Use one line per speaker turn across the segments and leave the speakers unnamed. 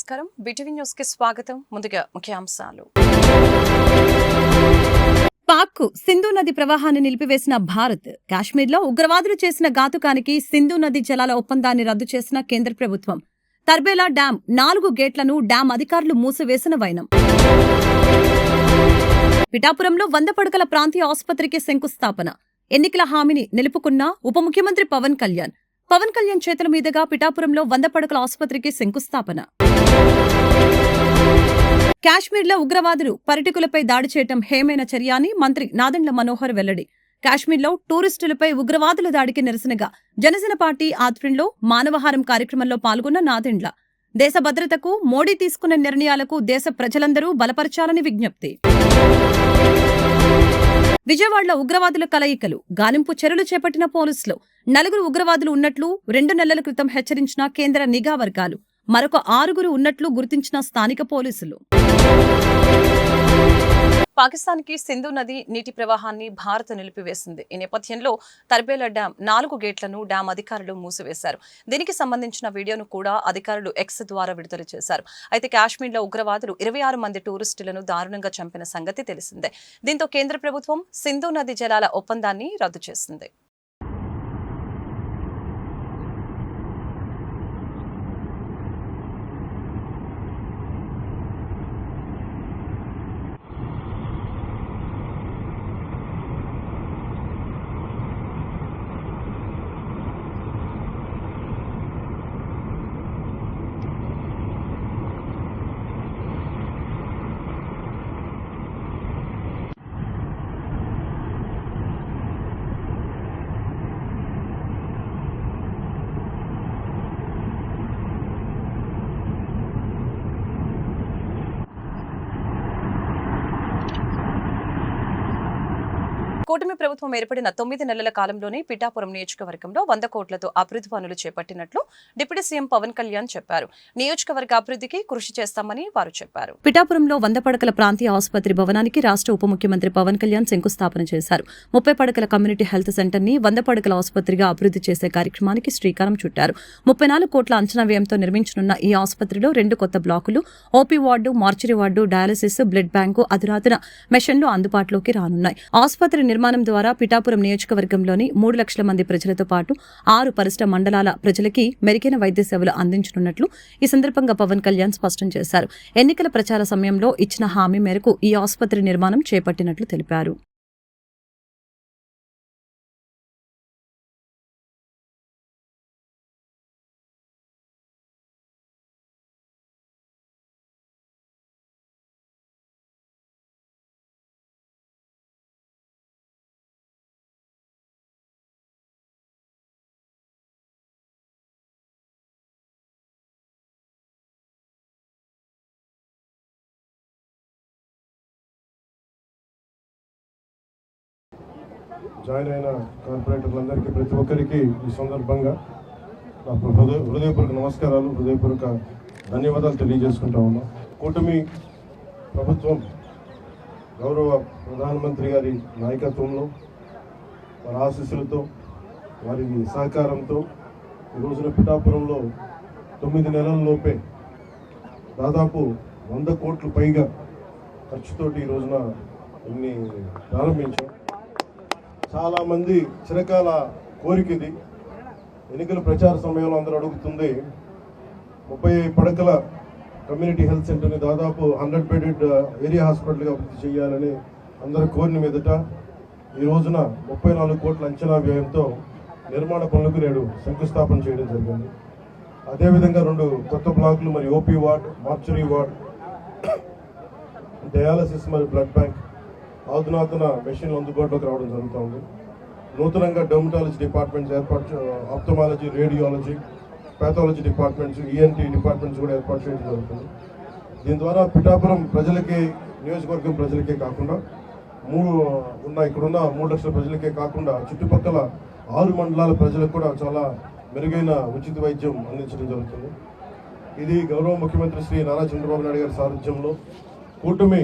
నమస్కారం. బిటివి న్యూస్ కి స్వాగతం. ముందుగా ముఖ్యాంశాలు. పాక్ సింధు నది ప్రవాహాన్ని నిలిపివేసిన భారత్. కాశ్మీర్లో ఉగ్రవాదులు చేసిన ఘాతుకానికి సింధు నది జలాల ఒప్పందాన్ని రద్దు చేసిన కేంద్ర ప్రభుత్వం. తర్బేలా డ్యాం 4 గేట్లను డ్యాం అధికారులు మూసివేసిన వైనం. పిఠాపురంలో 100 పడకల ప్రాంతీయ ఆసుపత్రికి శంకుస్థాపన. ఎన్నికల హామీని నిలుపుకున్న ఉప ముఖ్యమంత్రి పవన్ కళ్యాణ్. పవన్ కళ్యాణ్ చేతుల మీదుగా పిఠాపురంలో 100 పడకల ఆసుపత్రికి శంకుస్థాపన. కాశ్మీర్లో ఉగ్రవాదులు పర్యాటకులపై దాడి చేయటం హేమైన చర్య అని మంత్రి నాదెండ్ల మనోహర్ వెల్లడి. కాశ్మీర్లో టూరిస్టులపై ఉగ్రవాదుల దాడికి నిరసనగా జనసేన పార్టీ ఆధ్వర్యంలో మానవహారం కార్యక్రమంలో పాల్గొన్న నాదెండ్ల దేశ భద్రతకు మోడీ తీసుకున్న నిర్ణయాలకు దేశ ప్రజలందరూ బలపరచాలని విజ్ఞప్తి. విజయవాడలో ఉగ్రవాదుల కలయికలు, గాలింపు చర్యలు చేపట్టిన పోలీసులు. 4 ఉగ్రవాదులు ఉన్నట్లు 2 నెలల క్రితం హెచ్చరించిన కేంద్ర నిఘా వర్గాలు. మరొక 6 ఉన్నట్లు గుర్తించిన స్థానిక పోలీసులు. పాకిస్తాన్కి సింధు నది నీటి ప్రవాహాన్ని భారత్ నిలిపివేసింది. ఈ నేపథ్యంలో తర్బేలా డ్యాం 4 గేట్లను డ్యాం అధికారులు మూసివేశారు. దీనికి సంబంధించిన వీడియోను కూడా అధికారులు ఎక్స్ ద్వారా విడుదల చేశారు. అయితే కాశ్మీర్లో ఉగ్రవాదులు 26 మంది టూరిస్టులను దారుణంగా చంపిన సంగతి తెలిసిందే. దీంతో కేంద్ర ప్రభుత్వం సింధు నది జలాల ఒప్పందాన్ని రద్దు చేసింది. కూటమి ప్రభుత్వం ఏర్పడిన 9 నెలల కాలంలోనే పిఠాపురం నియోజకవర్గంలో 100 కోట్లతో అభివృద్ధి పనులు చేపట్టినట్లు డిప్యూటీ సీఎం పవన్ కళ్యాణ్ చెప్పారు. నియోజకవర్గ అభివృద్ధికి కృషి చేస్తామని వారు చెప్పారు. పిఠాపురంలో 100 పడకల ప్రాంతీయ ఆసుపత్రి భవనానికి రాష్ట్ర ఉప ముఖ్యమంత్రి పవన్ కళ్యాణ్ శంకుస్థాపన చేశారు. 30 పడకల కమ్యూనిటీ హెల్త్ సెంటర్ ని 100 పడకల ఆసుపత్రిగా అభివృద్ధి చేసే కార్యక్రమానికి శ్రీకారం చుట్టారు. 34 కోట్ల అంచనా వ్యయంతో నిర్మించనున్న ఈ ఆసుపత్రిలో 2 కొత్త బ్లాకులు, OP ward, mortuary ward, dialysis, blood bank, అధునాతన మెషన్లు అందుబాటులోకి రానున్నాయి. ఆసుపత్రి నిర్మాణం ద్వారా పిఠాపురం నియోజకవర్గంలోని 3 లక్షల మంది ప్రజలతో పాటు 6 పరిసర మండలాల ప్రజలకి మెరుగైన వైద్య సేవలు అందించనున్నట్లు ఈ సందర్భంగా పవన్ కళ్యాణ్ స్పష్టం చేశారు. ఎన్నికల ప్రచార సమయంలో ఇచ్చిన హామీ మేరకు ఈ ఆసుపత్రి నిర్మాణం చేపట్టినట్లు తెలిపారు.
జాయిన్ అయిన కార్పొరేటర్లందరికీ ప్రతి ఒక్కరికి ఈ సందర్భంగా నా హృదయపూర్వక నమస్కారాలు, హృదయపూర్వక ధన్యవాదాలు తెలియజేసుకుంటా ఉన్నాం. కూటమి ప్రభుత్వం గౌరవ ప్రధానమంత్రి గారి నాయకత్వంలో, వారి ఆశీస్సులతో, వారి సహకారంతో ఈ రోజున పిఠాపురంలో 9 నెలల లోపే దాదాపు 100 కోట్ల పైగా ఖర్చుతోటి ఈ రోజున ఇన్ని ప్రారంభించాం. చాలామంది చిరకాల కోరిక ఇది. ఎన్నికల ప్రచార సమయంలో అందరూ అడుగుతుంది 30 పడకల కమ్యూనిటీ హెల్త్ సెంటర్ని దాదాపు 100 బెడెడ్ ఏరియా హాస్పిటల్గా అభివృద్ధి చేయాలని అందరూ కోరిన మీదట ఈ రోజున 34 కోట్ల అంచనా వ్యయంతో నిర్మాణ పనులకు నేడు శంకుస్థాపన చేయడం జరిగింది. అదేవిధంగా 2 కొత్త బ్లాకులు, మరి OP ward, mortuary ward, dialysis మరియు బ్లడ్ బ్యాంక్, అధునాతన మెషిన్లు అందుబాటులోకి రావడం జరుగుతుంది. నూతనంగా డెర్మటాలజీ డిపార్ట్మెంట్స్ ఏర్పాటు, ophthalmology, radiology, pathology departments, ENT departments కూడా ఏర్పాటు చేయడం జరుగుతుంది. దీని ద్వారా పిఠాపురం ప్రజలకి, నియోజకవర్గం ప్రజలకే కాకుండా ఇక్కడున్న 3 లక్షల ప్రజలకే కాకుండా చుట్టుపక్కల 6 మండలాల ప్రజలకు కూడా చాలా మెరుగైన ఉచిత వైద్యం అందించడం జరుగుతుంది. ఇది గౌరవ ముఖ్యమంత్రి శ్రీ నారా చంద్రబాబు నాయుడు గారి సారథ్యంలో కూటమి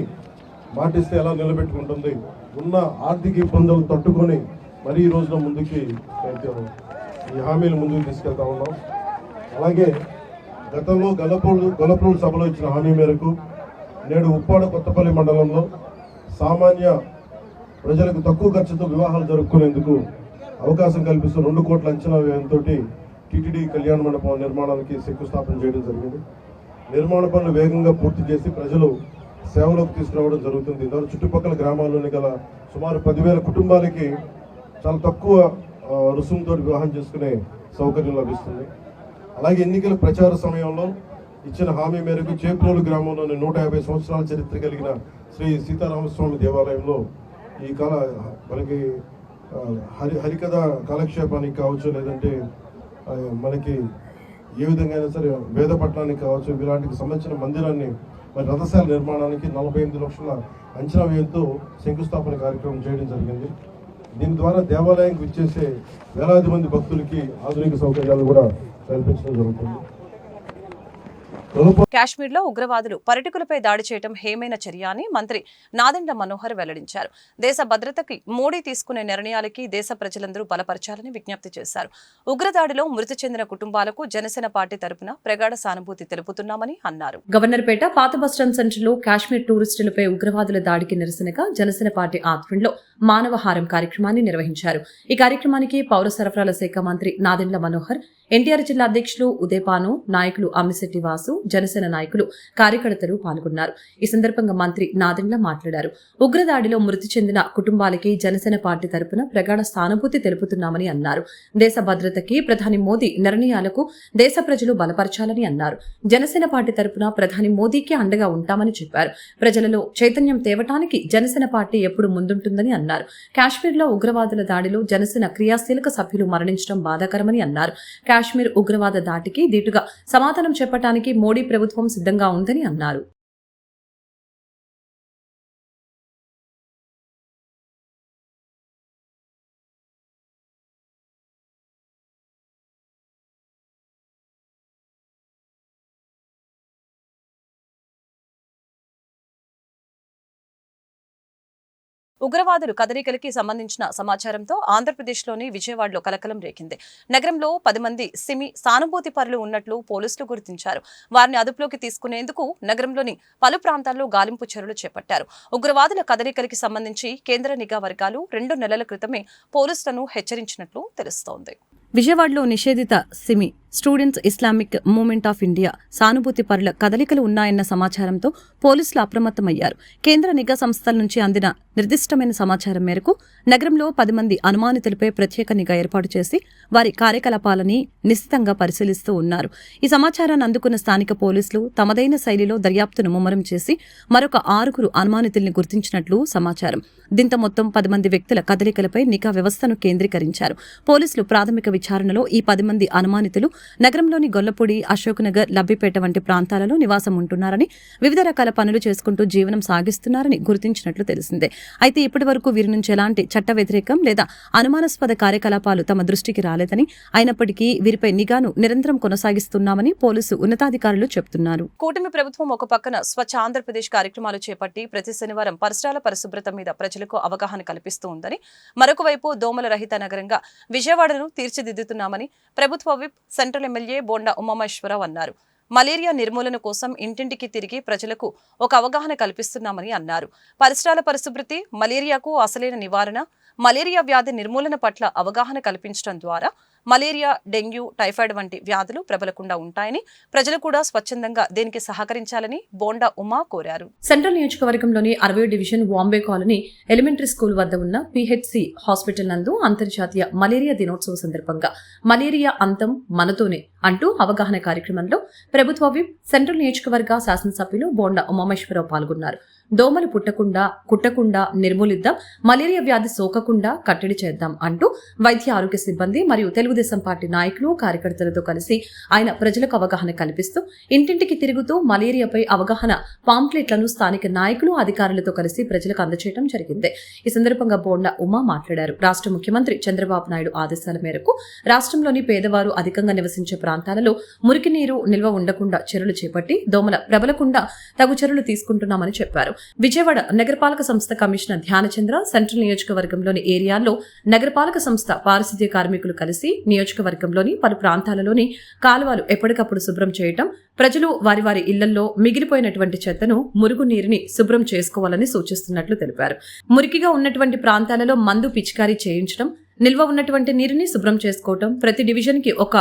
మాటిస్తే ఎలా నిలబెట్టుకుంటుంది, ఉన్న ఆర్థిక ఇబ్బందులు తట్టుకొని మరి ఈ రోజున ముందుకి ఈ హామీలు ముందుకు తీసుకెళ్తా ఉన్నాం. అలాగే గతంలో గొల్లపూడి సభలో ఇచ్చిన హామీ మేరకు నేడు ఉప్పాడ కొత్తపల్లి మండలంలో సామాన్య ప్రజలకు తక్కువ ఖర్చుతో వివాహాలు జరుపుకునేందుకు అవకాశం కల్పిస్తూ 2 కోట్ల అంచనా వ్యయంతో టీటీడీ కళ్యాణ మండపం నిర్మాణానికి శంకుస్థాపన చేయడం జరిగింది. నిర్మాణ పనులు వేగంగా పూర్తి చేసి ప్రజలు సేవలోకి తీసుకురావడం జరుగుతుంది. ఇందులో చుట్టుపక్కల గ్రామాల్లోని గల సుమారు 10,000 కుటుంబాలకి చాలా తక్కువ రుసుముతో వివాహం చేసుకునే సౌకర్యం లభిస్తుంది. అలాగే ఎన్నికల ప్రచార సమయంలో ఇచ్చిన హామీ మేరకు చేప్రోలు గ్రామంలోని 150 సంవత్సరాల చరిత్ర కలిగిన శ్రీ సీతారామస్వామి దేవాలయంలో ఈ కాల మనకి హరికథ కాలక్షేపానికి కావచ్చు, లేదంటే మనకి ఏ విధంగా అయినా సరే వేద పట్టణానికి కావచ్చు, ఇలాంటికి సంబంధించిన మందిరాన్ని మరి రథశాల నిర్మాణానికి 48 లక్షల అంచనా వ్యయంతో శంకుస్థాపన కార్యక్రమం చేయడం జరిగింది. దీని ద్వారా దేవాలయానికి విచ్చేసే వేలాది మంది భక్తులకి ఆధునిక సౌకర్యాలు కూడా కల్పించడం జరుగుతుంది.
కాశ్మీర్లో ఉగ్రవాదులు పర్యాటకులపై దాడి చేయడం హేమైన చర్య అని మంత్రి నాదెండ్ల మనోహర్ వెల్లడించారు. దేశ భద్రతకి మోడీ తీసుకునే నిర్ణయాలకి దేశ ప్రజలందరూ బలపరచాలని విజ్ఞప్తి చేశారు. ఉగ్రదాడిలో మృతి చెందిన కుటుంబాలకు జనసేన పార్టీ తరపున ప్రగాఢ సానుభూతి తెలుపుతున్నామని అన్నారు. గవర్నర్పేట పాత బస్టాండ్ సెంటర్లో కాశ్మీర్ టూరిస్టులపై ఉగ్రవాదుల దాడికి నిరసనగా జనసేన పార్టీ ఆధ్వర్యంలో మానవహారం కార్యక్రమాన్ని నిర్వహించారు. ఈ కార్యక్రమానికి పౌర సరఫరాల శాఖ మంత్రి నాదెండ్ల మనోహర్, ఎన్టీఆర్ జిల్లా అధ్యక్షులు ఉదయపాను, నాయకులు అమ్మిశెట్టి వాసు, జనసేన నాయకులు, కార్యకర్తలు పాల్గొన్నారు. ఈ సందర్భంగా మంత్రి నాదెండ్ల మాట్లాడారు. ఉగ్రదాడిలో మృతి చెందిన కుటుంబాలకి జనసేన పార్టీ తరపున ప్రగాఢ సానుభూతి తెలుపుతున్నామని అన్నారు. దేశ భద్రతకి ప్రధాని మోదీ నిర్ణయాలకు దేశ ప్రజలు బలపరచాలని అన్నారు. జనసేన పార్టీ తరపున ప్రధాని మోదీకి అండగా ఉంటామని చెప్పారు. ప్రజలలో చైతన్యం తేవటానికి జనసేన పార్టీ ఎప్పుడు ముందుంటుందని అన్నారు. కాశ్మీర్లో ఉగ్రవాదుల దాడిలో జనసేన క్రియాశీలక సభ్యులు మరణించడం బాధాకరమని అన్నారు. కాశ్మీర్ ఉగ్రవాద దాటికి దీటుగా సమాధానం చెప్పడానికి మోడీ ప్రభుత్వం సిద్ధంగా ఉందని అన్నారు. ఉగ్రవాదులు కదలికలకి సంబంధించిన సమాచారంతో ఆంధ్రప్రదేశ్లోని విజయవాడలో కలకలం రేగింది. నగరంలో 10 మంది సిమి సానుభూతి పరులు ఉన్నట్లు పోలీసులు గుర్తించారు. వారిని అదుపులోకి తీసుకునేందుకు నగరంలోని పలు ప్రాంతాల్లో గాలింపు చర్యలు చేపట్టారు. ఉగ్రవాదుల కదలికలకి సంబంధించి కేంద్ర నిఘా వర్గాలు 2 నెలల క్రితమే పోలీసులను హెచ్చరించినట్లు తెలుస్తోంది. విజయవాడలో నిషేధిత SIMI students Islamic movement of India సానుభూతి పరుల కదలికలు ఉన్నాయన్న సమాచారంతో పోలీసులు అప్రమత్తమయ్యారు. కేంద్ర నిఘా సంస్థల నుంచి అందిన నిర్దిష్టమైన సమాచారం మేరకు నగరంలో 10 మంది అనుమానితులపై ప్రత్యేక నిఘా ఏర్పాటు చేసి వారి కార్యకలాపాలని నిశితంగా పరిశీలిస్తూ ఉన్నారు. ఈ సమాచారాన్ని అందుకున్న స్థానిక పోలీసులు తమదైన శైలిలో దర్యాప్తును ముమ్మరం చేసి మరొక 6 అనుమానితుల్ని గుర్తించినట్లు సమాచారం. దీంతో మొత్తం 10 మంది వ్యక్తుల కదలికలపై నిఘా వ్యవస్థను కేంద్రీకరించారు. పోలీసులు ప్రాథమిక విచారణలో ఈ 10 మంది అనుమానితులు నగరంలోని గొల్లపూడి, అశోక్నగర్, లబ్బిపేట వంటి ప్రాంతాలలో నివాసం ఉంటున్నారని, వివిధ రకాల పనులు చేసుకుంటూ జీవనం సాగిస్తున్నారని గుర్తించినట్లు తెలిసిందే. అయితే ఇప్పటి వరకు వీరి నుంచి ఎలాంటి చట్ట వ్యతిరేకం లేదా అనుమానాస్పద కార్యకలాపాలు తమ దృష్టికి రాలేదని, అయినప్పటికీ వీరిపై నిఘాను నిరంతరం కొనసాగిస్తున్నామని పోలీసు ఉన్నతాధికారులు చెబుతున్నారు. కూటమి ప్రభుత్వం ఒక పక్కన స్వచ్ఛ ఆంధ్రప్రదేశ్ కార్యక్రమాలు చేపట్టి ప్రతి శనివారం పరిసరాల పరిశుభ్రత మీద ప్రజలకు అవగాహన కల్పిస్తూ ఉందని, మరొక వైపు దోమల రహిత నగరంగా విజయవాడను తీర్చిదిద్దుతున్నామని ప్రభుత్వ whip central MLA Bonda Umamaheswararao అన్నారు. మలేరియా నిర్మూలన కోసం ఇంటింటికి తిరిగి ప్రజలకు ఒక అవగాహన కల్పిస్తున్నామని అన్నారు. పరిసరాల పరిశుభ్రత మలేరియాకు అసలైన నివారణ, మలేరియా వ్యాధి నిర్మూలన పట్ల అవగాహన కల్పించడం ద్వారా మలేరియా, డెంగ్యూ, టైఫాయిడ్ వంటి వ్యాధులు ప్రబలకుండా ఉంటాయని, ప్రజలు కూడా స్వచ్ఛందంగా దీనికి సహకరించాలని బోండా ఉమా కోరారు. సెంట్రల్ నియోజకవర్గంలోని 60వ division Bombay colony elementary school వద్ద ఉన్న పిహెచ్సి హాస్పిటల్ నందు అంతర్జాతీయ మలేరియా దినోత్సవం సందర్భంగా మలేరియా అంతం మనతోనే అంటూ అవగాహన కార్యక్రమంలో ప్రభుత్వ విప్ సెంట్రల్ నియోజకవర్గ శాసనసభ్యులు బోండా ఉమామహేశ్వరరావు పాల్గొన్నారు. దోమలు కుట్టకుండా నిర్మూలిద్దాం, మలేరియా వ్యాధి సోకకుండా కట్టడి చేద్దాం అంటూ వైద్య ఆరోగ్య సిబ్బంది మరియు తెలుగుదేశం పార్టీ నాయకులు, కార్యకర్తలతో కలిసి ఆయన ప్రజలకు అవగాహన కల్పిస్తూ ఇంటింటికి తిరుగుతూ మలేరియాపై అవగాహన పాంప్లెట్లను స్థానిక నాయకులు, అధికారులతో కలిసి ప్రజలకు అందజేయడం జరిగింది. ఈ సందర్భంగా బోండా ఉమా మాట్లాడారు. రాష్ట్ర ముఖ్యమంత్రి చంద్రబాబు నాయుడు ఆదేశాల మేరకు రాష్ట్రంలోని పేదవారు అధికంగా నివసించే ప్రాంతాలలో మురికి నీరు నిల్వ ఉండకుండా చర్యలు చేపట్టి దోమల ప్రబలకుండా తగు చర్యలు తీసుకుంటున్నామని చెప్పారు. విజయవాడ నగరపాలక సంస్థ కమిషనర్ ధ్యానచంద్ర సెంట్రల్ నియోజకవర్గంలోని ఏరియాల్లో నగరపాలక సంస్థ పారిశుద్ధ్య కార్మికులు కలిసి నియోజకవర్గంలోని పలు ప్రాంతాలలోని కాలువలు ఎప్పటికప్పుడు శుభ్రం చేయటం, ప్రజలు వారి వారి ఇళ్లలో మిగిలిపోయినటువంటి చెత్తను, మురుగునీరుని శుభ్రం చేసుకోవాలని సూచిస్తున్నట్లు తెలిపారు. మురికిగా ఉన్నటువంటి ప్రాంతాలలో మందు పిచికారీ చేయించడం, నిల్వ ఉన్నటువంటి నీరుని శుభ్రం చేసుకోవటం, ప్రతి డివిజన్ కి ఒక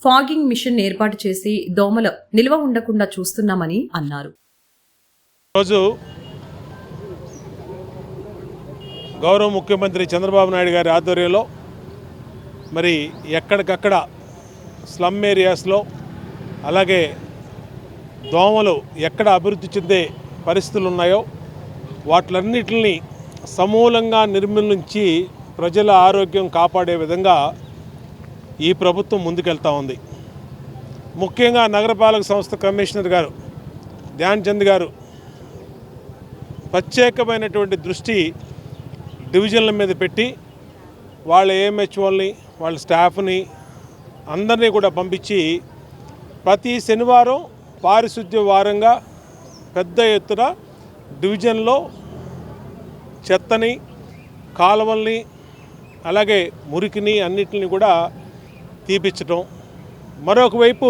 ఫాగింగ్ మిషన్ ఏర్పాటు చేసి దోమలు నిల్వ ఉండకుండా చూస్తున్నామని అన్నారు.
రోజు గౌరవ ముఖ్యమంత్రి చంద్రబాబు నాయుడు గారి ఆధ్వర్యంలో మరి ఎక్కడికక్కడ స్లమ్ ఏరియాస్లో అలాగే దోమలు ఎక్కడ అభివృద్ధి చెందే పరిస్థితులు ఉన్నాయో వాటిలన్నిటిని సమూలంగా నిర్మూలించి ప్రజల ఆరోగ్యం కాపాడే విధంగా ఈ ప్రభుత్వం ముందుకెళ్తా ఉంది. ముఖ్యంగా నగరపాలక సంస్థ కమిషనర్ గారు ధ్యాన్ చంద్ గారు ప్రత్యేకమైనటువంటి దృష్టి డివిజన్ల మీద పెట్టి వాళ్ళ ఏఎంహెచ్ఓల్ని, వాళ్ళ స్టాఫ్ని అందరినీ కూడా పంపించి ప్రతి శనివారం పారిశుద్ధ్య వారంగా పెద్ద ఎత్తున డివిజన్లో చెత్తని, కాలువల్ని, అలాగే మురికిని అన్నిటిని కూడా తీపిచ్చటం. మరొక వైపు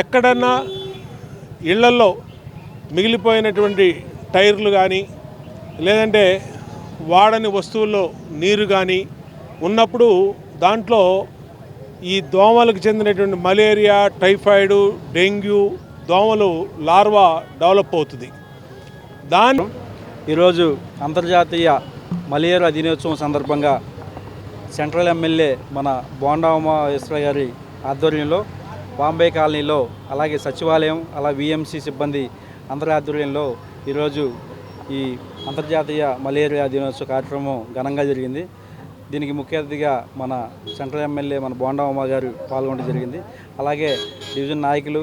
ఎక్కడన్నా ఇళ్లల్లో మిగిలిపోయినటువంటి టైర్లు కానీ లేదంటే వాడని వస్తువుల్లో నీరు కానీ ఉన్నప్పుడు దాంట్లో ఈ దోమలకు చెందినటువంటి మలేరియా, టైఫాయిడ్, డెంగ్యూ దోమలు లార్వా డెవలప్ అవుతుంది.
ఈరోజు అంతర్జాతీయ మలేరియా దినోత్సవం సందర్భంగా సెంట్రల్ ఎమ్మెల్యే మన బోండా ఉమామహేశ్వర గారి ఆధ్వర్యంలో బాంబే కాలనీలో, అలాగే సచివాలయం, అలా విఎంసి సిబ్బంది అందరి ఆధ్వర్యంలో ఈరోజు ఈ అంతర్జాతీయ మలేరియా దినోత్సవ కార్యక్రమం ఘనంగా జరిగింది. దీనికి ముఖ్య అతిథిగా మన సెంట్రల్ ఎమ్మెల్యే మన బోండా ఉమా గారు పాల్గొనడం జరిగింది. అలాగే డివిజన్ నాయకులు,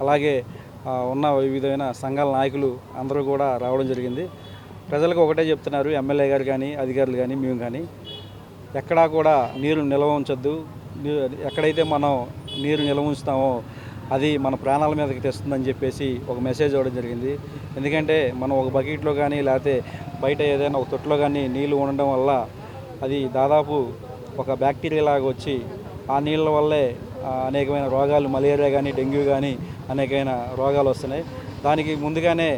అలాగే ఉన్న వివిధమైన సంఘాల నాయకులు అందరూ కూడా రావడం జరిగింది. ప్రజలకు ఒకటే చెప్తున్నారు, ఎమ్మెల్యే గారు కానీ అధికారులు కానీ మేము కానీ, ఎక్కడా కూడా నీరు నిల్వ ఉంచొద్దు. ఎక్కడైతే మనం నీరు నిల్వ ఉంచుతామో అది మన ప్రాణాల మీదకి తెస్తుందని చెప్పేసి ఒక మెసేజ్ ఇవ్వడం జరిగింది. ఎందుకంటే మనం ఒక బకెట్లో కానీ లేకపోతే బయట ఏదైనా ఒక తొట్టులో కానీ నీళ్ళు ఉండడం వల్ల అది దాదాపు ఒక బ్యాక్టీరియా లాగా వచ్చి ఆ నీళ్ళ వల్లే అనేకమైన రోగాలు, మలేరియా కానీ డెంగ్యూ కానీ అనేకమైన రోగాలు వస్తున్నాయి. దానికి ముందుగానే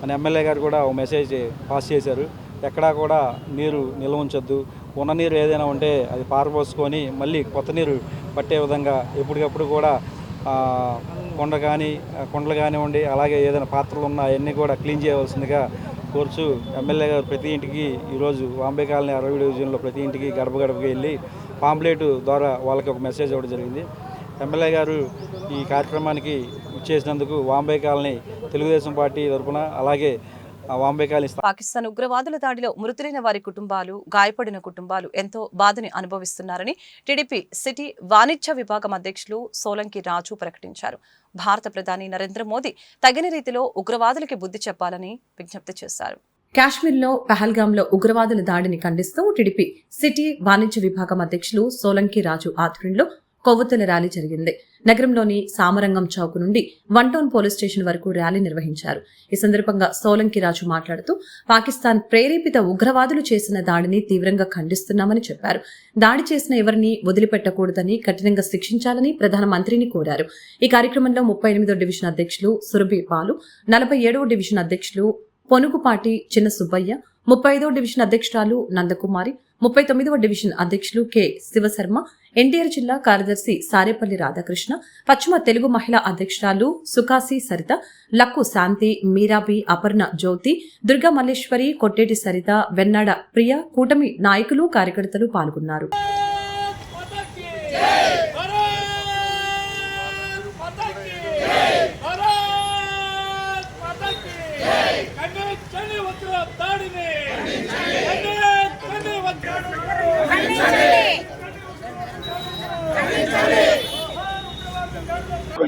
మన ఎమ్మెల్యే గారు కూడా ఒక మెసేజ్ పాస్ చేశారు. ఎక్కడా కూడా నీరు నిల్వ ఉంచొద్దు, ఉన్న నీరు ఏదైనా ఉంటే అది పారబోసుకొని మళ్ళీ కొత్త నీరు పట్టే విధంగా ఎప్పటికప్పుడు కూడా కొండలు కానివ్వండి, అలాగే ఏదైనా పాత్రలు ఉన్నా అవన్నీ కూడా క్లీన్ చేయవలసిందిగా కోర్చు ఎమ్మెల్యే గారు ప్రతి ఇంటికి ఈరోజు బాంబే కాలనీ 60 డివిజన్లో ప్రతి ఇంటికి గడప గడపకి వెళ్ళి పాంప్లెట్ ద్వారా వాళ్ళకి ఒక మెసేజ్ ఇవ్వడం జరిగింది. ఎమ్మెల్యే గారు ఈ కార్యక్రమానికి ఇచ్చేసినందుకు బాంబే కాలనీ తెలుగుదేశం పార్టీ తరఫున, అలాగే
పాకిస్తాన్ ఉగ్రవాదుల దాడిలో మృతులైన వారి కుటుంబాలు, గాయపడిన కుటుంబాలు ఎంతో బాధని అనుభవిస్తున్నారని టీడీపీ సిటీ వాణిజ్య విభాగం అధ్యక్షులు సోలంకి రాజు ప్రకటించారు. భారత ప్రధాని నరేంద్ర మోదీ తగిన రీతిలో ఉగ్రవాదులకి బుద్ధి చెప్పాలని విజ్ఞప్తి చేశారు. కాశ్మీర్లో పహల్గాంలో ఉగ్రవాదుల దాడిని ఖండిస్తూ టీడీపీ సిటీ వాణిజ్య విభాగం అధ్యక్షులు సోలంకి రాజు ఆధ్వర్యంలో కొవ్వొత్తుల ర్యాలీ జరిగింది. నగరంలోని సామరంగం చౌక్ నుండి 1 టౌన్ పోలీస్ స్టేషన్ వరకు ర్యాలీ నిర్వహించారు. ఈ సందర్భంగా సోలంకి రాజు మాట్లాడుతూ పాకిస్తాన్ ప్రేరేపిత ఉగ్రవాదులు చేసిన దాడిని తీవ్రంగా ఖండిస్తున్నామని చెప్పారు. దాడి చేసిన ఎవరిని వదిలిపెట్టకూడదని, కఠినంగా శిక్షించాలని ప్రధానమంత్రిని కోరారు. ఈ కార్యక్రమంలో 38వ డివిజన్ అధ్యక్షులు సురభి పాలు, 47వ డివిజన్ అధ్యక్షులు పొనుగుపాటి చిన్న సుబ్బయ్య, 35వ డివిజన్ అధ్యక్షురాలు నందకుమారి, 39వ డివిజన్ అధ్యక్షులు కె శివశర్మ, ఎన్టీఆర్ జిల్లా కార్యదర్శి సారేపల్లి రాధాకృష్ణ, పశ్చిమ తెలుగు మహిళా అధ్యక్షురాలు సుకాసి సరిత, లక్కు శాంతి, మీరాబి, అపర్ణ జ్యోతి, దుర్గా మల్లేశ్వరి, కొట్టేటి సరిత, వెన్నాడ ప్రియ, కూటమి నాయకులు, కార్యకర్తలు పాల్గొన్నారు.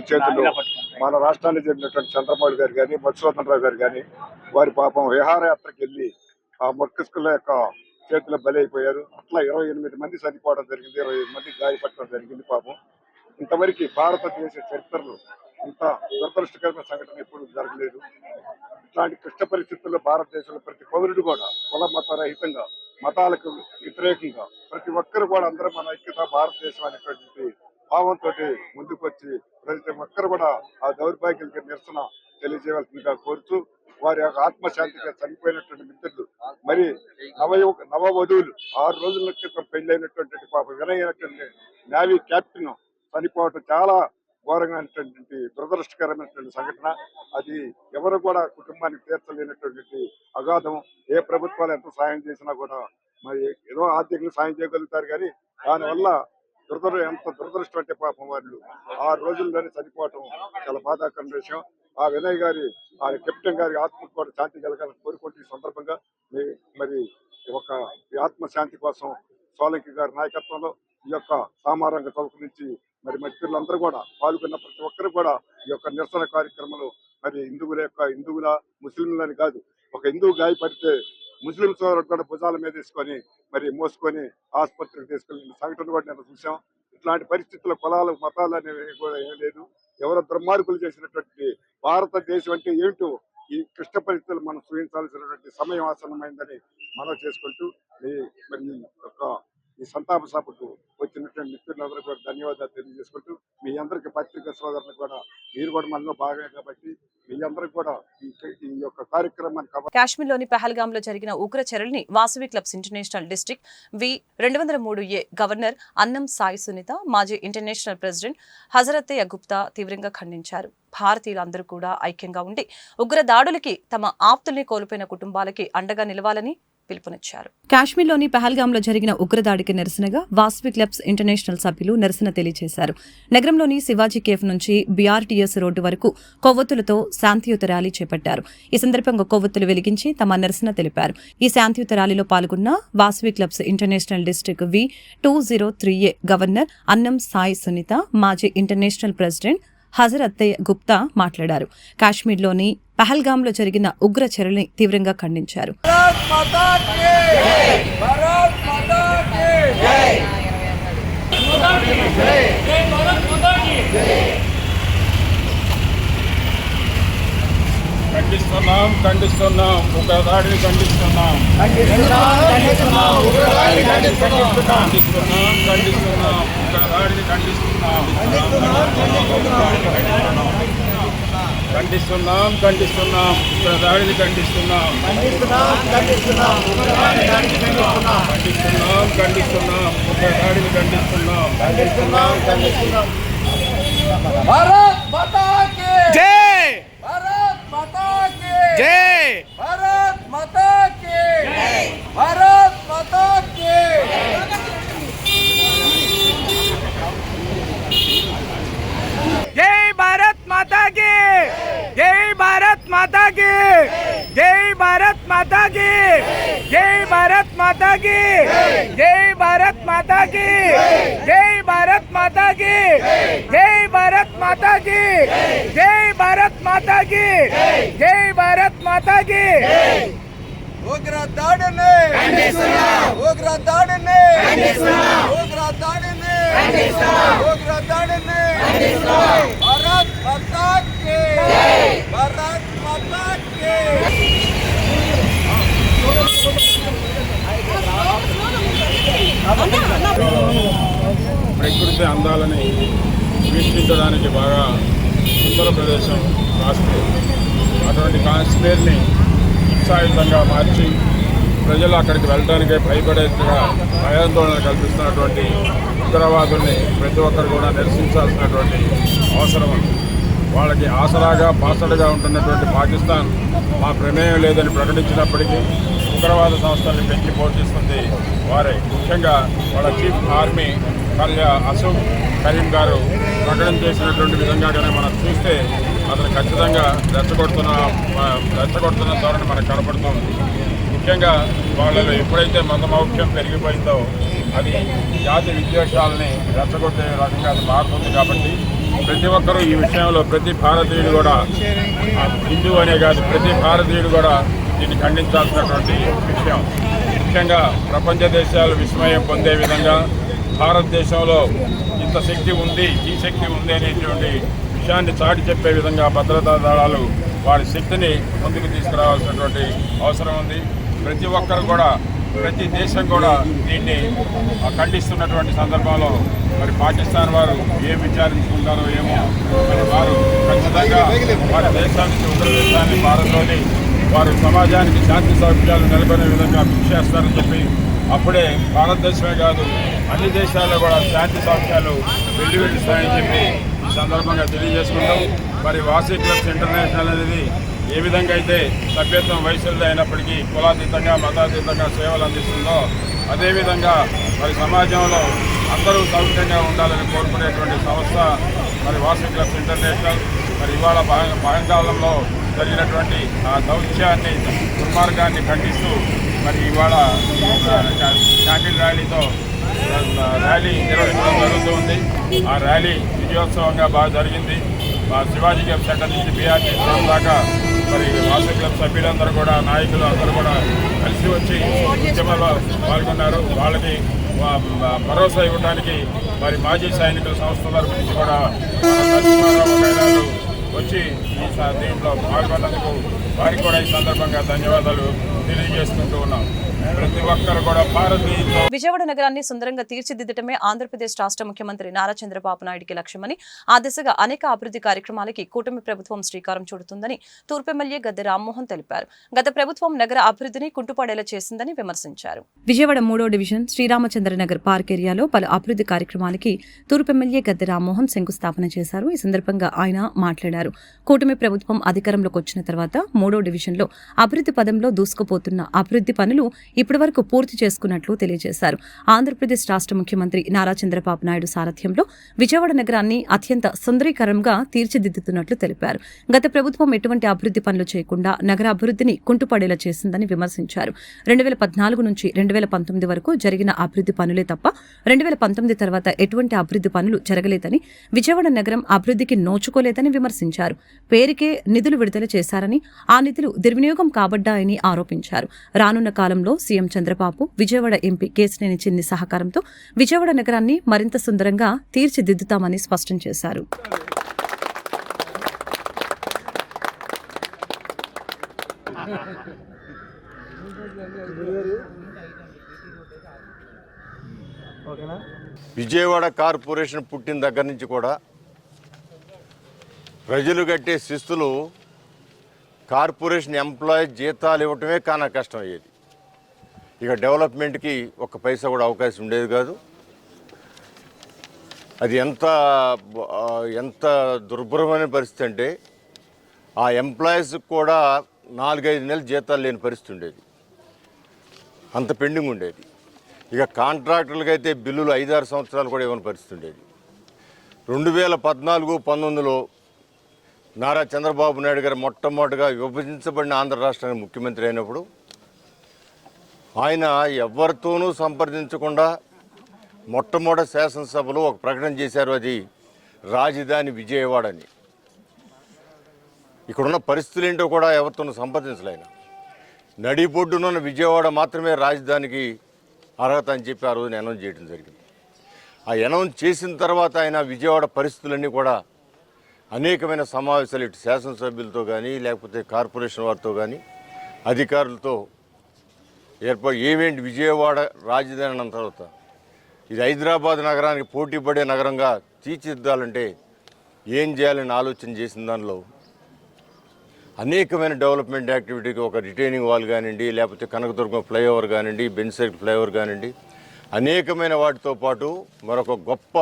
చేతుల్లో మన రాష్ట్రానికి చెందినటువంటి చంద్రబాబు గారు కానీ, మధుసూదన్ రావు గారు కానీ, వారి పాపం విహారయాత్రకు వెళ్ళి ఆ మొక్కస్కుల యొక్క చేతిలో బలైపోయారు. అట్లా 28 మంది చనిపోవడం జరిగింది, 25 మంది గాయపడటం జరిగింది. పాపం ఇంతవరకు భారతదేశ చరిత్రలో ఇంత దురదృష్టకరమైన సంఘటన ఎప్పుడు జరగలేదు. ఇట్లాంటి క్లిష్ట పరిస్థితుల్లో భారతదేశంలో ప్రతి పౌరుడు కూడా కుల మత రహితంగా, మతాలకు వ్యతిరేకంగా ప్రతి ఒక్కరు కూడా అందరూ మన ఐక్యత భారతదేశం అనేటువంటి భావంతో ముందుకు వచ్చి ప్రతి ఒక్కరు కూడా ఆ దౌర్భాగ్యాలకి నిరసన తెలియజేయవలసిందిగా కోరుతూ, వారి యొక్క ఆత్మశాంతిగా చనిపోయినటువంటి మిత్రులు, మరి నవవధువులు 6 రోజుల క్రితం పెళ్లైనటువంటి పాప వినయ్ అయినటువంటి నేవీ క్యాప్టెన్ చనిపోవటం చాలా ఘోరంగా దురదృష్టకరమైనటువంటి సంఘటన. అది ఎవరు కూడా కుటుంబానికి తీర్చలేనటువంటి అగాధం. ఏ ప్రభుత్వాలు ఎంత సాయం చేసినా కూడా మరి ఏదో ఆర్థికంగా సాయం చేయగలుగుతారు, కానీ దానివల్ల ఎంత దురదృష్టం అంటే పాపం వాళ్ళు 6 రోజుల్లోనే చనిపోవటం చాలా బాధాకరమైన విషయం. ఆ వినయ్ గారి, ఆ కెప్టెన్ గారి ఆత్మకు కూడా శాంతి కలగాలని కోరుకుంటూ ఈ సందర్భంగా మరి ఈ ఆత్మశాంతి కోసం సోలంకి గారి నాయకత్వంలో ఈ యొక్క సామారంగ చౌక నుంచి మరి మిత్రులందరూ కూడా పాల్గొన్న ప్రతి ఒక్కరు కూడా ఈ యొక్క నిరసన కార్యక్రమంలో మరి హిందువుల ముస్లింలని కాదు, ఒక హిందువు గాయపడితే ముస్లిం సోదరుడు కూడా భుజాల మీద తీసుకొని మరి మోసుకొని ఆసుపత్రికి తీసుకెళ్ళిన సంఘటన కూడా నేను చూసాం. ఇట్లాంటి పరిస్థితుల్లో కులాలు మతాలు అనేవి కూడా ఏం లేదు. ఎవరో దుర్మార్గులు చేసినటువంటి భారతదేశం అంటే ఏమిటో ఈ క్లిష్ట పరిస్థితులు మనం చూపించాల్సినటువంటి సమయం ఆసన్నమైందని మనం చేసుకుంటూ మరి ఈ సంతాప సభకు వచ్చినటువంటి మిత్రులందరూ కూడా ధన్యవాదాలు తెలియజేసుకుంటూ, మీ అందరికీ పత్రికా సోదరులు కూడా మీరు కూడా మనలో భాగమే కాబట్టి మీ అందరికి కూడా ఈ యొక్క కార్యక్రమాన్ని
కాశ్మీర్లోని పహల్గామ్లో జరిగిన ఉగ్ర చర్యల్ని Vasavi clubs international district V203A governor Annam Sai Sunitha, మాజీ ఇంటర్నేషనల్ ప్రెసిడెంట్ హజరతయ్య గుప్తా తీవ్రంగా ఖండించారు. భారతీయులందరూ కూడా ఐక్యంగా ఉండి ఉగ్ర దాడులకి తమ ఆప్తుల్ని కోల్పోయిన కుటుంబాలకి అండగా నిలవాలని పిలుపునిచ్చారు. కాశ్మీర్లోని పహల్గామ్లో జరిగిన ఉగ్రదాడికి నిరసనగా వాసవి క్లబ్స్ ఇంటర్నేషనల్ సభ్యులు నిరసన తెలియజేశారు. నగరంలోని శివాజీ కేఫ్ నుంచి BRTS రోడ్డు వరకు కొవ్వొత్తులతో శాంతియుత ర్యాలీ చేపట్టారు. ఈ సందర్భంగా కొవ్వొత్తులు వెలిగించి తమ నిరసన తెలిపారు. ఈ శాంతియుత ర్యాలీలో పాల్గొన్న Vasavi clubs international district V203A governor Annam Sai Sunitha, మాజీ ఇంటర్నేషనల్ ప్రెసిడెంట్ హజరతయ్య గుప్తా మాట్లాడారు. కాశ్మీర్లోని పహల్గామ్లో జరిగిన ఉగ్ర చర్యల్ని తీవ్రంగా ఖండించారు.
ఖండిస్తున్నాం ఉగ్రదాడిని ఖండిస్తున్నాం ఉగ్రదాడిని ఖండిస్తున్నాం ఉగ్రదాడిని ఖండిస్తున్నాం
भारत माता की जय, भारत माता की जय, भारत माता की जय, भारत माता की जय, भारत माता की जय, भारत माता की जय, भारत माता की जय, भारत माता की जय, भारत माता की जय, भारत माता की जय, भारत माता की जय, भारत माता की जय, भारत माता की ఉగ్రదాడిని ఉగ్రదాడిని ఉగ్రదాడిని ఉగ్రదాడిని భారత్ మాతా కి భారత్ మాతా కి
ప్రకృతి అందాలని వీక్షించడానికి బాగా సుందర ప్రదేశం కాశ్మీర్. అటువంటి కాశ్మీర్ని ఉత్సాహితంగా మార్చి ప్రజలు అక్కడికి వెళ్ళడానికే భయపడేట్టుగా భయాందోళన కల్పిస్తున్నటువంటి ఉగ్రవాదుల్ని ప్రతి ఒక్కరు కూడా నిరసించాల్సినటువంటి అవసరం ఉంది. వాళ్ళకి ఆసరాగా బాసటగా ఉంటున్నటువంటి పాకిస్తాన్ మా ప్రమేయం లేదని ప్రకటించినప్పటికీ ఉగ్రవాద సంస్థల్ని పెంచి పోషిస్తుంది వారే. ముఖ్యంగా వాళ్ళ చీఫ్ ఆర్మీ అసూఫ్ కరీం గారు ప్రకటన చేసినటువంటి విధంగానే మనం చూస్తే అతను ఖచ్చితంగా రెచ్చగొడుతున్న ధోరణి మనకు కనపడుతుంది. ముఖ్యంగా వాళ్ళలో ఎప్పుడైతే మతమౌఖ్యం పెరిగిపోయిందో అది జాతి విద్వేషాలని రెచ్చగొట్టే రకంగా అది మారుతుంది. కాబట్టి ప్రతి ఒక్కరూ ఈ విషయంలో ప్రతి భారతీయుడు కూడా, హిందూ అనే కాదు ప్రతి భారతీయుడు కూడా దీన్ని ఖండించాల్సినటువంటి విషయం. ముఖ్యంగా ప్రపంచ దేశాలు విస్మయం పొందే విధంగా భారతదేశంలో ఇంత శక్తి ఉంది, ఈ శక్తి ఉంది అనేటువంటి విషయాన్ని చాటి చెప్పే విధంగా భద్రతా దళాలు వారి శక్తిని ముందుకు తీసుకురావాల్సినటువంటి అవసరం ఉంది. ప్రతి ఒక్కరు కూడా, ప్రతి దేశం కూడా దీన్ని ఖండిస్తున్నటువంటి సందర్భంలో మరి పాకిస్తాన్ వారు ఏం విచారించుకుంటారో ఏమో, మరి వారు ఖచ్చితంగా వారి దేశానికి ఉగ్రదేశాన్ని పారదోలి వారు సమాజానికి శాంతి సౌకర్యాలు నెలకొనే విధంగా కృషి చేస్తారని చెప్పి, అప్పుడే భారతదేశమే కాదు అన్ని దేశాల్లో కూడా శాంతి సౌకర్యాలు వెల్లువిరుస్తాయని చెప్పి ఈ సందర్భంగా తెలియజేసుకుంటాం. మరి వాసీ క్లబ్స్ ఇంటర్నేషనల్ అనేది ఏ విధంగా అయితే సభ్యత్వం వయసులది అయినప్పటికీ కులాతీతంగా మతాతీతంగా సేవలు అందిస్తుందో, అదేవిధంగా మరి సమాజంలో అందరూ సౌఖ్యంగా ఉండాలని కోరుకునేటువంటి సంస్థ మరి వాసీ క్లబ్స్ ఇంటర్నేషనల్. మరి ఇవాళ భాగంకాలంలో జరిగినటువంటి ఆ దౌత్యాన్ని, దుర్మార్గాన్ని ఖండిస్తూ మరి ఇవాళ క్యాండిల్ ర్యాలీతో ర్యాలీ నిర్వహించడం జరుగుతుంది. ఆ ర్యాలీ విజయోత్సవంగా బాగా జరిగింది. శివాజీ క్లబ్ సెంటర్ నుంచి బీఆర్టీ దాకా మరి వాసవి క్లబ్ సభ్యులందరూ కూడా, నాయకులు అందరూ కూడా కలిసి వచ్చి ఉద్యమంలో పాల్గొన్నారు. వాళ్ళకి భరోసా ఇవ్వడానికి మరి మాజీ సైనికుల సంస్థ తరఫు నుంచి కూడా వచ్చి ఈ దీంట్లో పాల్గొన్నందుకు వారికి కూడా ఈ సందర్భంగా ధన్యవాదాలు తెలియజేసుకుంటూ ఉన్నాం. ప్రతి ఒక్కరు కూడా భారతీయ
విజయవాడ నగరాన్ని సుందరంగా తీర్చిదిద్దటమే ఆంధ్రప్రదేశ్ రాష్ట్ర ముఖ్యమంత్రి నారా చంద్రబాబు నాయుడికి లక్ష్యమని, ఆ దిశగా అనేక అభివృద్ధి కార్యక్రమాలకి కూటమి ప్రభుత్వం శ్రీకారం చుడుతుందని తూర్పు ఎమ్మెల్యే గద్దె రామ్మోహన్ తెలిపారు. గత ప్రభుత్వం నగర అభివృద్ధిని కుంటుపడేలా చేసిందని విమర్శించారు. విజయవాడ 3వ డివిజన్ శ్రీరామచంద్రనగర్ పార్క్ ఏరియాలో పలు అభివృద్ధి కార్యక్రమాలకి తూర్పు ఎమ్మెల్యే గద్దె రామ్మోహన్ శంకుస్థాపన చేశారు. ఈ సందర్భంగా ఆయన మాట్లాడారు. కూటమి ప్రభుత్వం అధికారంలోకి వచ్చిన తర్వాత 3వ డివిజన్లో అభివృద్ధి పదంలో దూసుకుపోతున్న అభివృద్ధి పనులు ఇప్పటివరకు పూర్తి చేసుకున్నట్లు తెలియజేశారు. ఆంధ్రప్రదేశ్ రాష్ట్ర ముఖ్యమంత్రి నారా చంద్రబాబు నాయుడు సారథ్యంలో విజయవాడ నగరాన్ని అత్యంత సుందరీకరంగా తీర్చిదిద్దుతున్నట్లు తెలిపారు. గత ప్రభుత్వం ఎటువంటి అభివృద్ధి పనులు చేయకుండా నగర అభివృద్ధిని కుంటుపడేలా చేసిందని విమర్శించారు. 2014 నుంచి 2019 వరకు జరిగిన అభివృద్ధి పనులే తప్ప 2019 తర్వాత ఎటువంటి అభివృద్ధి పనులు జరగలేదని, విజయవాడ నగరం అభివృద్ధికి నోచుకోలేదని విమర్శించారు. పేరుకే నిధులు విడుదల చేశారని, ఆ నిధులు దుర్వినియోగం కాబడ్డాయని ఆరోపించారు. రానున్న కాలంలో సీఎం చంద్రబాబు, విజయవాడ ఎంపీ కేశినేని చిన్ని సహకారంతో విజయవాడ నగరాన్ని మరింత సుందరంగా తీర్చిదిద్దుతామని స్పష్టం చేశారు.
విజయవాడ కార్పొరేషన్ పుట్టిన దగ్గర నుంచి కూడా ప్రజలు కట్టే శిస్తులు కార్పొరేషన్ ఎంప్లాయీ జీతాలు ఇవ్వటమే కానా కష్టం అయ్యేది. ఇక డెవలప్మెంట్కి ఒక్క పైసా కూడా అవకాశం ఉండేది కాదు. అది ఎంత దుర్భరమైన పరిస్థితి అంటే ఆ ఎంప్లాయీస్కి కూడా 4-5 నెలలు జీతాలు లేని పరిస్థితి ఉండేది. అంత పెండింగ్ ఉండేది. ఇక కాంట్రాక్టర్లకు అయితే బిల్లులు 5-6 సంవత్సరాలు కూడా ఇవ్వని పరిస్థితి ఉండేది. 2014-19లో నారా చంద్రబాబు నాయుడు గారు మొట్టమొదటిగా విభజించబడిన ఆంధ్ర రాష్ట్రానికి ముఖ్యమంత్రి అయినప్పుడు ఆయన ఎవరితోనూ సంప్రదించకుండా మొట్టమొదటి శాసనసభలో ఒక ప్రకటన చేశారు. అది రాజధాని విజయవాడ అని. ఇక్కడున్న పరిస్థితులు ఏంటో కూడా ఎవరితోనూ సంప్రదించలేను. నడిబొడ్డునున్న విజయవాడ మాత్రమే రాజధానికి అర్హత అని చెప్పి ఆ రోజున అనౌన్స్ చేయడం జరిగింది. ఆ అనౌన్స్ చేసిన తర్వాత ఆయన విజయవాడ పరిస్థితులన్నీ కూడా అనేకమైన సమావేశాలు ఇటు శాసనసభ్యులతో కానీ లేకపోతే కార్పొరేషన్ వారితో కానీ అధికారులతో ఏమేంటి విజయవాడ రాజధాని అన్న తర్వాత ఇది హైదరాబాద్ నగరానికి పోటీ పడే నగరంగా తీర్చిదిద్దాలంటే ఏం చేయాలని ఆలోచన చేసిన దానిలో అనేకమైన డెవలప్మెంట్ యాక్టివిటీకి ఒక రిటైనింగ్ వాల్ కానివ్వండి, లేకపోతే కనకదుర్గం ఫ్లైఓవర్ కానివ్వండి, బెంచ్ సైడ్ ఫ్లైఓవర్ కానివ్వండి, అనేకమైన వాటితో పాటు మరొక గొప్ప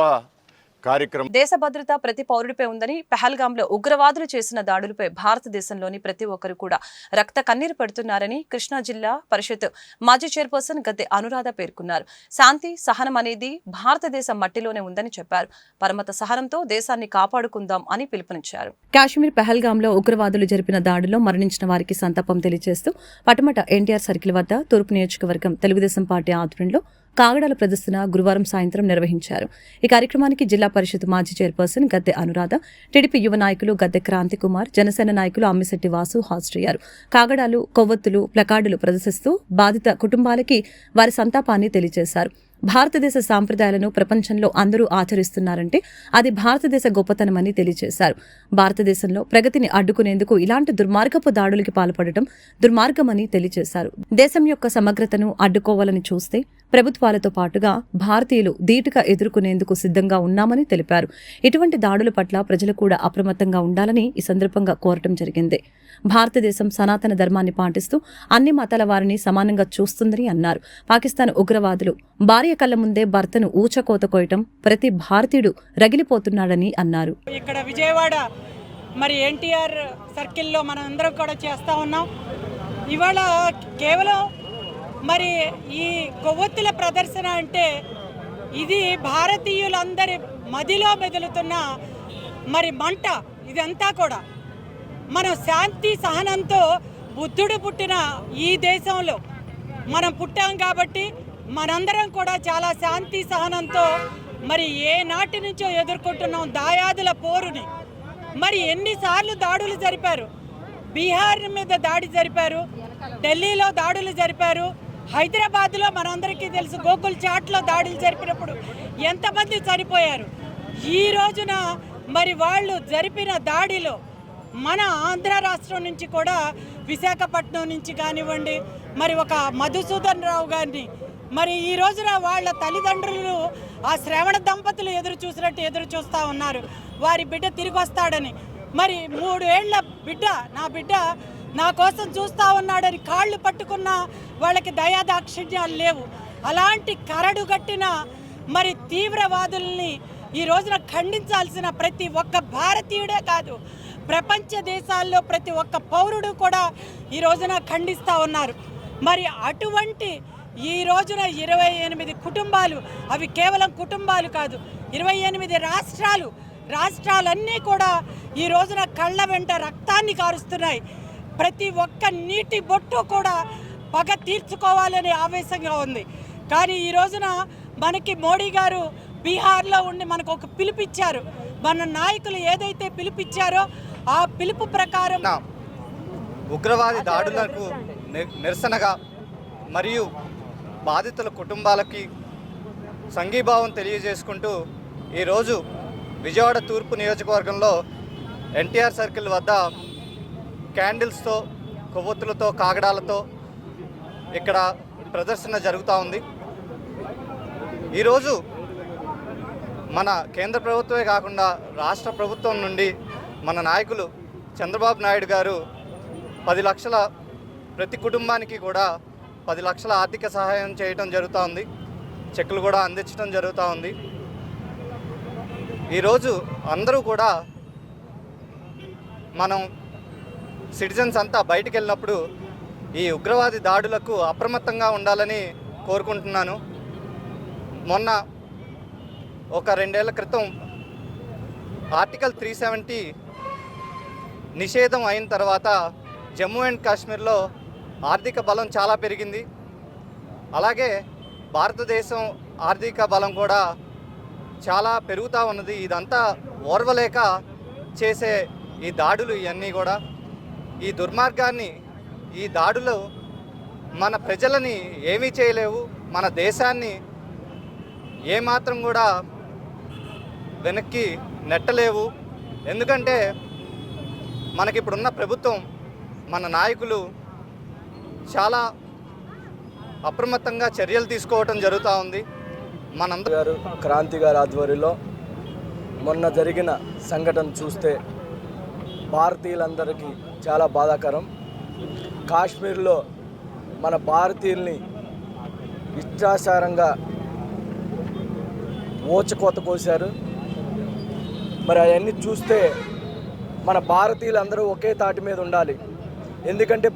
కార్యక్రమం.
దేశ భద్రత ప్రతి పౌరుడిపై ఉందని, పహల్గాంలో ఉగ్రవాదులు చేసిన దాడులపై భారతదేశంలోని ప్రతి ఒక్కరు కూడా రక్త కన్నీరు పెడుతున్నారని కృష్ణా జిల్లా పరిషత్ మాజీ చైర్పర్సన్ గద్దె అనురాధ పేర్కొన్నారు. శాంతి సహనం అనేది భారతదేశం మట్టిలోనే ఉందని చెప్పారు. పరమత సహనంతో దేశాన్ని కాపాడుకుందాం అని పిలుపునిచ్చారు. కాశ్మీర్ పహల్గాంలో ఉగ్రవాదులు జరిపిన దాడిలో మరణించిన వారికి సంతాపం తెలియజేస్తూ పటమట ఎన్టీఆర్ సర్కిల్ వద్ద తూర్పు నియోజకవర్గం తెలుగుదేశం పార్టీ ఆధ్వర్యంలో కాగడాల ప్రదర్శన గురువారం సాయంత్రం నిర్వహించారు. ఈ కార్యక్రమానికి జిల్లా పరిషత్ మాజీ చైర్పర్సన్ గద్దె అనురాధ, టీడీపీ యువ నాయకులు గద్దె క్రాంతి కుమార్, జనసేన నాయకులు అమ్మిశెట్టి వాసు హాజరయ్యారు. కాగడాలు, కొవ్వొత్తులు, ప్లకార్డులు ప్రదర్శిస్తూ బాధిత కుటుంబాలకి వారి సంతాపాన్ని తెలియజేశారు. భారతదేశ సాంప్రదాయాలను ప్రపంచంలో అందరూ ఆచరిస్తున్నారంటే అది భారతదేశ గొప్పతనమని తెలియజేశారు. భారతదేశంలో ప్రగతిని అడ్డుకునేందుకు ఇలాంటి దుర్మార్గపు దాడులకి పాల్పడటం దుర్మార్గమని తెలియజేశారు. దేశం యొక్క సమగ్రతను అడ్డుకోవాలని చూస్తే ప్రభుత్వాలతో పాటుగా భారతీయులు ధీటుగా ఎదుర్కొనేందుకు సిద్ధంగా ఉన్నామని తెలిపారు. ఇటువంటి దాడుల పట్ల ప్రజలు కూడా అప్రమత్తంగా ఉండాలని ఈ సందర్భంగా కోరటం జరిగింది. భారతదేశం సనాతన ధర్మాన్ని పాటిస్తూ అన్ని మతాల వారిని సమానంగా చూస్తుందని అన్నారు. పాకిస్తాన్ ఉగ్రవాదులు భార్య కళ్ల ముందే భర్తను ఊచకోత కోయటం ప్రతి భారతీయుడు రగిలిపోతున్నాడని అన్నారు.
ఇక్కడ విజయవాడ మరి ఎన్టీఆర్ సర్కిల్లో మనం అందరం కూడా చేస్తూ ఉన్నాం. ఇవాళ కేవలం మరి ఈ కొవ్వొత్తుల ప్రదర్శన అంటే ఇది భారతీయులందరి మదిలో మెదులుతున్న మరి మంట. ఇదంతా కూడా మనం శాంతి సహనంతో బుద్ధుడు పుట్టిన ఈ దేశంలో మనం పుట్టాం కాబట్టి మనందరం కూడా చాలా శాంతి సహనంతో మరి ఏ నాటి నుంచో ఎదుర్కొంటున్నాం దాయాదుల పోరుని. మరి ఎన్నిసార్లు దాడులు జరిపారు, బీహార్ మీద దాడి జరిపారు, ఢిల్లీలో దాడులు జరిపారు, హైదరాబాద్లో మనందరికీ తెలుసు గోకుల్ చాట్లో దాడులు జరిపినప్పుడు ఎంతమంది చనిపోయారు. ఈ రోజున మరి వాళ్ళు జరిపిన దాడిలో మన ఆంధ్ర రాష్ట్రం నుంచి కూడా విశాఖపట్నం నుంచి కానివ్వండి మరి ఒక మధుసూదన్ రావు గారిని మరి ఈ రోజున వాళ్ళ తల్లిదండ్రులు ఆ శ్రవణ దంపతులు ఎదురు చూస్తూ ఉన్నారు వారి బిడ్డ తిరిగి వస్తాడని. మరి 3 ఏళ్ల బిడ్డ నా కోసం చూస్తూ ఉన్నాడని కాళ్ళు పట్టుకున్న వాళ్ళకి దయాదాక్షిణ్యాలు లేవు. అలాంటి కరడుగట్టిన మరి తీవ్రవాదుల్ని ఈ రోజున ఖండించాల్సిన ప్రతి ఒక్క భారతీయుడే కాదు, ప్రపంచ దేశాల్లో ప్రతి ఒక్క పౌరుడు కూడా ఈ రోజున ఖండిస్తూ ఉన్నారు. మరి అటువంటి ఈ రోజున 28 కుటుంబాలు, అవి కేవలం కుటుంబాలు కాదు, 28 రాష్ట్రాలన్నీ కూడా ఈ రోజున కళ్ళ వెంట రక్తాన్ని కారుస్తున్నాయి. ప్రతి ఒక్క నీటి బొట్టు కూడా పగ తీర్చుకోవాలనే ఆవేశంగా ఉంది. కానీ ఈ రోజున మనకి మోడీ గారు బీహార్లో ఉండి మనకు ఒక పిలుపిచ్చారు. మన నాయకులు ఏదైతే పిలుపిచ్చారో ఆ పిలుపు ప్రకారం
ఉగ్రవాది దాడులకు నిరసనగా మరియు బాధితుల కుటుంబాలకి సంఘీభావం తెలియజేసుకుంటూ ఈరోజు విజయవాడ తూర్పు నియోజకవర్గంలో ఎన్టీఆర్ సర్కిల్ వద్ద క్యాండిల్స్తో, కొవ్వొత్తులతో, కాగడాలతో ఇక్కడ ప్రదర్శన జరుగుతూ ఉంది. ఈరోజు మన కేంద్ర ప్రభుత్వమే కాకుండా రాష్ట్ర ప్రభుత్వం నుండి మన నాయకులు చంద్రబాబు నాయుడు గారు 10 లక్షల ప్రతి కుటుంబానికి కూడా 10 లక్షల ఆర్థిక సహాయం చేయడం జరుగుతూ ఉంది. చెక్కులు కూడా అందించడం జరుగుతూ ఉంది. ఈరోజు అందరూ కూడా మనం సిటిజన్స్ అంతా బయటికి వెళ్ళినప్పుడు ఈ ఉగ్రవాది దాడులకు అప్రమత్తంగా ఉండాలని కోరుకుంటున్నాను. మొన్న ఒక 2 ఏళ్ల క్రితం ఆర్టికల్ 370 నిషేధం అయిన తర్వాత జమ్మూ అండ్ కాశ్మీర్లో ఆర్థిక బలం చాలా పెరిగింది. అలాగే భారతదేశం ఆర్థిక బలం కూడా చాలా పెరుగుతూ ఉన్నది. ఇదంతా ఓర్వలేక చేసే ఈ దాడులు ఇవన్నీ కూడా ఈ దుర్మార్గాన్ని, ఈ దాడులు మన ప్రజలని ఏమీ చేయలేవు, మన దేశాన్ని ఏమాత్రం కూడా వెనక్కి నెట్టలేవు. ఎందుకంటే మనకిప్పుడున్న ప్రభుత్వం, మన నాయకులు చాలా అప్రమత్తంగా చర్యలు తీసుకోవటం జరుగుతూ ఉంది.
గారు క్రాంతి గారి ఆధ్వర్యంలో మొన్న జరిగిన సంఘటన చూస్తే భారతీయులందరికీ చాలా బాధాకరం. కాశ్మీర్లో మన భారతీయుల్ని ఇష్టాచారంగా ఓచకోత కోశారు. మరి అవన్నీ చూస్తే మన భారతీయులందరూ ఒకే తాటి మీద ఉండాలి. ఎందుకంటే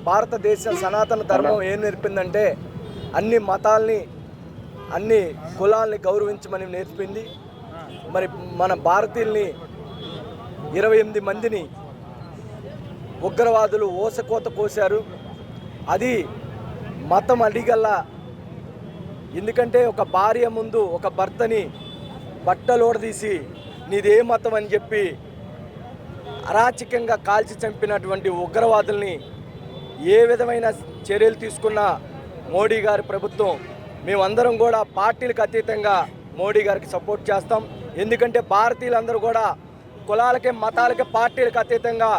భారతదేశ సనాతన ధర్మం ఏం నేర్పిందంటే అన్ని మతాల్ని, అన్ని కులాల్ని గౌరవించమని నేర్పింది. మరి మన భారతీయుల్ని 28 మందిని ఉగ్రవాదులు ఓసకోత కోశారు. అది మతం అడిగల్లా. ఎందుకంటే ఒక భార్య ముందు ఒక భర్తని బట్టలోడదీసి నీదే మతం అని చెప్పి అరాచకంగా కాల్చి చంపినటువంటి ఉగ్రవాదుల్ని ఏ విధమైన చర్యలు తీసుకున్నా మోడీ గారి ప్రభుత్వం మేమందరం కూడా పార్టీలకు అతీతంగా మోడీ గారికి సపోర్ట్ చేస్తాం. ఎందుకంటే భారతీయులందరూ కూడా కులాలకి మతాలకి పార్టీలకు అతీతంగా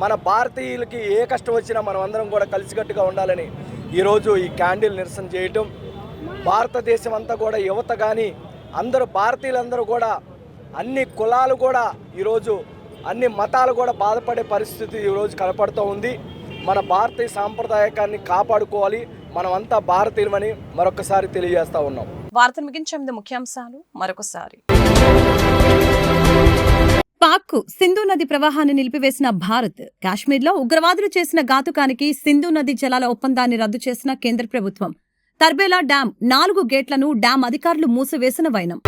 మన భారతీయులకి ఏ కష్టం వచ్చినా మనం అందరం కూడా కలిసికట్టుగా ఉండాలని ఈరోజు ఈ క్యాండిల్ నిరసన చేయటం. భారతదేశం అంతా కూడా యువత కానీ అందరూ భారతీయులందరూ కూడా అన్ని కులాలు కూడా ఈరోజు అన్ని మతాలు కూడా బాధపడే పరిస్థితి ఈరోజు కనపడుతూ ఉంది. మన భారతీయ సాంప్రదాయకాన్ని కాపాడుకోవాలి, మనమంతా భారతీయులమని మరొకసారి తెలియజేస్తూ ఉన్నాం.
వార్తలు ముగించే ముందు ముఖ్యాంశాలు మరొకసారి. పాక్కు సింధు నది ప్రవాహాన్ని నిలిపివేసిన భారత్. కాశ్మీర్లో ఉగ్రవాదులు చేసిన ఘాతుకానికి సింధు నది జలాల ఒప్పందాన్ని రద్దు చేసిన కేంద్ర ప్రభుత్వం. తర్బేలా డ్యాం 4 గేట్లను డ్యాం అధికారులు మూసివేసిన వైనం.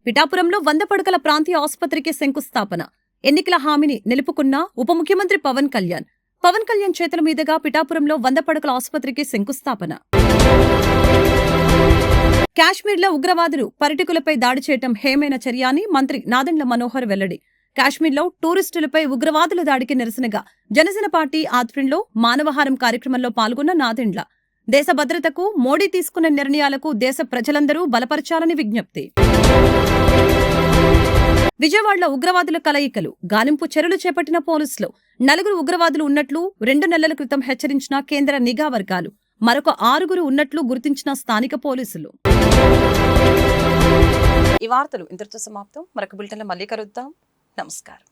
పిఠాపురంలో 100 పడకల ప్రాంతీయ ఆసుపత్రికి శంకుస్థాపన. ఎన్నికల హామీని నిలుపుకున్న ఉప ముఖ్యమంత్రి పవన్ కళ్యాణ్. పవన్ కళ్యాణ్ చేతుల మీదుగా పిఠాపురంలో 100 పడకల ఆసుపత్రికి శంకుస్థాపన. కాశ్మీర్లో ఉగ్రవాదులు పర్యాటకులపై దాడి చేయటం హేమైన చర్య అని మంత్రి నాదెండ్ల మనోహర్ వెల్లడి. కాశ్మీర్లో టూరిస్టులపై ఉగ్రవాదుల దాడికి నిరసనగా జనసేన పార్టీ ఆధ్వర్యంలో మానవహారం కార్యక్రమంలో పాల్గొన్న నాదెండ్ల దేశ భద్రతకు మోడీ తీసుకున్న నిర్ణయాలకు దేశ ప్రజలందరూ బలపరచాలని విజ్ఞప్తి. విజయవాడలో ఉగ్రవాదుల కలయికలు. గాలింపు చర్యలు చేపట్టిన పోలీసులు. 4 ఉగ్రవాదులు ఉన్నట్లు 2 నెలల క్రితం హెచ్చరించిన కేంద్ర నిఘా వర్గాలు. మరొక 6 ఉన్నట్లు గుర్తించిన స్థానిక పోలీసులు. ఈ వార్తలు ఇంతటితో సమాప్తం. మరొక బులెటిన్లో మళ్ళీ కలుద్దాం. నమస్కారం.